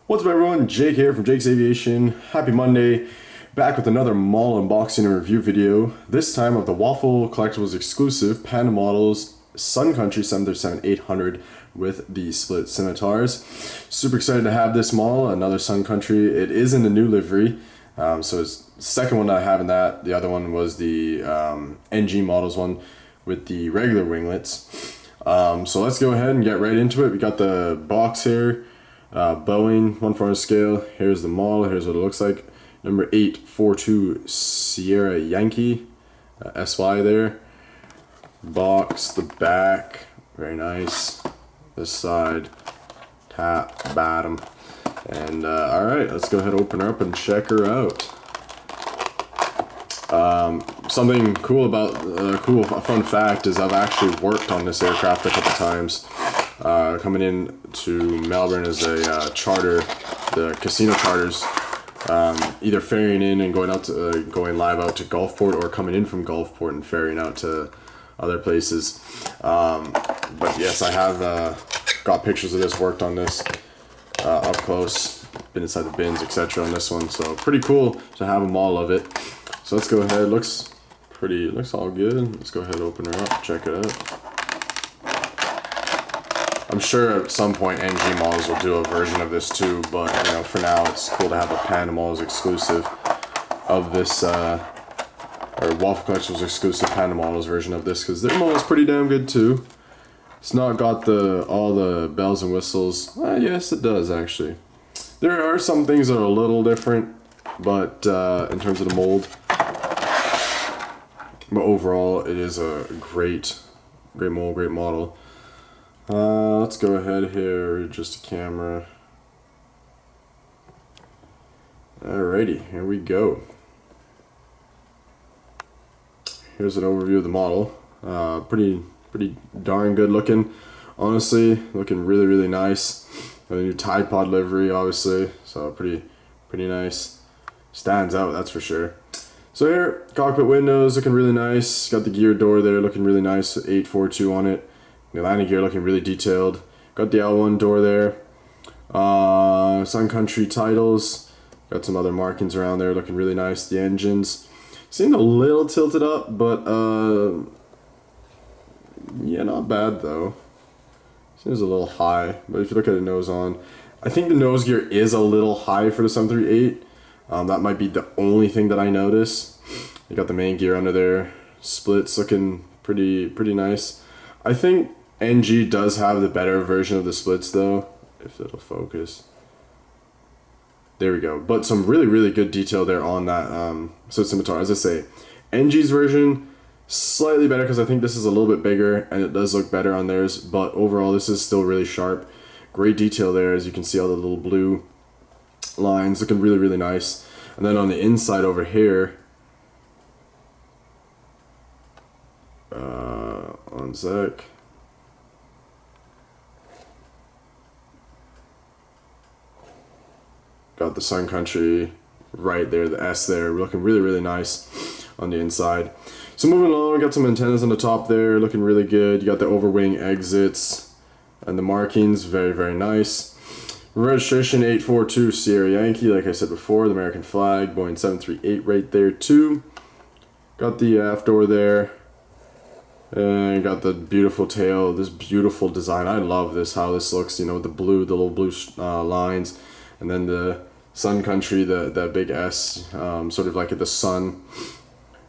What's up everyone, Jake here from Jake's Aviation. Happy Monday, back with another mall unboxing and review video. This time of the Waffle Collectibles exclusive Panda Models Sun Country 737-800 with the split scimitars. Super excited to have this model, another Sun Country. It is in the new livery, so it's the second one that I have in that. The other one was the NG Models one with the regular winglets. So let's go ahead and get right into it. We got the box here. Boeing 1/4 scale. Here's the model. Here's what it looks like. Number 842 Sierra Yankee, SY there. Box, the back, very nice. This side, top, bottom, and all right, let's go ahead and open her up and check her out. Something cool about a fun fact is I've actually worked on this aircraft a couple times. Coming in to Melbourne as a charter, the casino charters, either ferrying in and going live out to Gulfport, or coming in from Gulfport and ferrying out to other places. But yes, I have got pictures of this, worked on this up close, been inside the bins, etc. on this one. So pretty cool to have a model of it. So let's go ahead. Looks all good. Let's go ahead and open her up, check it out. I'm sure at some point NG Models will do a version of this too, but you know, for now it's cool to have a Panda Models exclusive of this, or Waffle Collectibles exclusive Panda Models version of this, because their model's pretty damn good too. It's not got all the bells and whistles. Yes, it does actually. There are some things that are a little different, but in terms of the mold. But overall, it is a great mold, great model. Let's go ahead here, just a camera. Alrighty, here we go. Here's an overview of the model. Pretty darn good looking. Honestly, looking really nice. Got a new Tide Pod livery, obviously, so pretty nice. Stands out, that's for sure. So here, cockpit windows looking really nice. Got the gear door there, looking really nice. 842 on it. The landing gear looking really detailed. Got the L1 door there. Sun Country titles. Got some other markings around there looking really nice. The engines seemed a little tilted up, but yeah, not bad though. Seems a little high, but if you look at the nose on, I think the nose gear is a little high for the 738. That might be the only thing that I notice. You got the main gear under there. Splits looking pretty nice. I think NG does have the better version of the splits though, if it'll focus. There we go. But some really good detail there on that split scimitar. As I say, NG's version slightly better because I think this is a little bit bigger and it does look better on theirs, but overall this is still really sharp. Great detail there, as you can see all the little blue lines looking really nice. And then on the inside over here, one sec. Got the Sun Country right there, the S there, looking really nice on the inside. So moving along, got some antennas on the top there, looking really good. You got the overwing exits and the markings, very nice. Registration 842 Sierra Yankee, like I said before, the American flag, Boeing 738 right there too. Got the aft door there. And got the beautiful tail, this beautiful design. I love this, how this looks, you know, the little blue lines. And then the Sun Country, that big S, sort of like at the sun.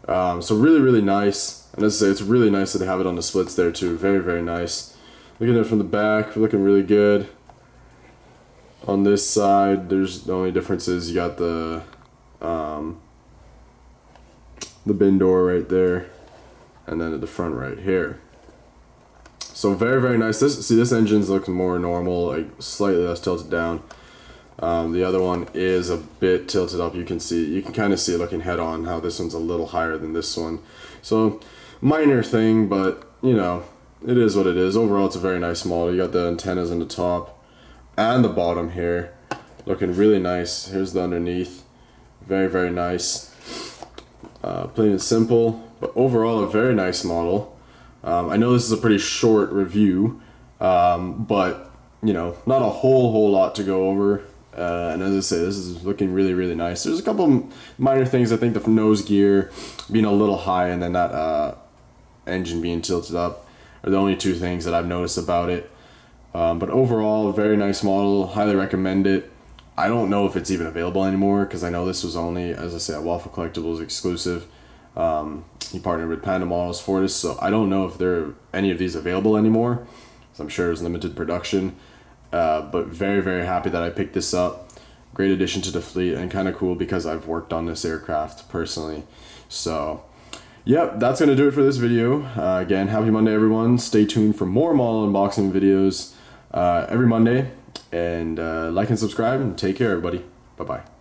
So really nice. And as I say, it's really nice that they have it on the splits there too. Very nice. Looking at it from the back, looking really good. On this side, there's the only difference is you got the bin door right there, and then at the front right here. So very nice. This engine's looking more normal, like slightly less tilted down. The other one is a bit tilted up. You can kind of see it looking head on how this one's a little higher than this one. So minor thing, but you know, it is what it is. Overall, it's a very nice model. You got the antennas on the top and the bottom here, looking really nice. Here's the underneath, very nice. Plain and simple, but overall a very nice model. I know this is a pretty short review, but you know, not a whole lot to go over. And as I say, this is looking really, really nice. There's a couple minor things. I think the nose gear being a little high and then that engine being tilted up are the only two things that I've noticed about it. But overall, very nice model. Highly recommend it. I don't know if it's even available anymore because I know this was only, as I say, a Waffle Collectibles exclusive. He partnered with Panda Models for this, so I don't know if there are any of these available anymore. So I'm sure it's limited production. But very, very happy that I picked this up. Great addition to the fleet and kind of cool because I've worked on this aircraft personally. So, yep, that's going to do it for this video. Again, happy Monday, everyone. Stay tuned for more model unboxing videos every Monday. And like and subscribe and take care, everybody. Bye-bye.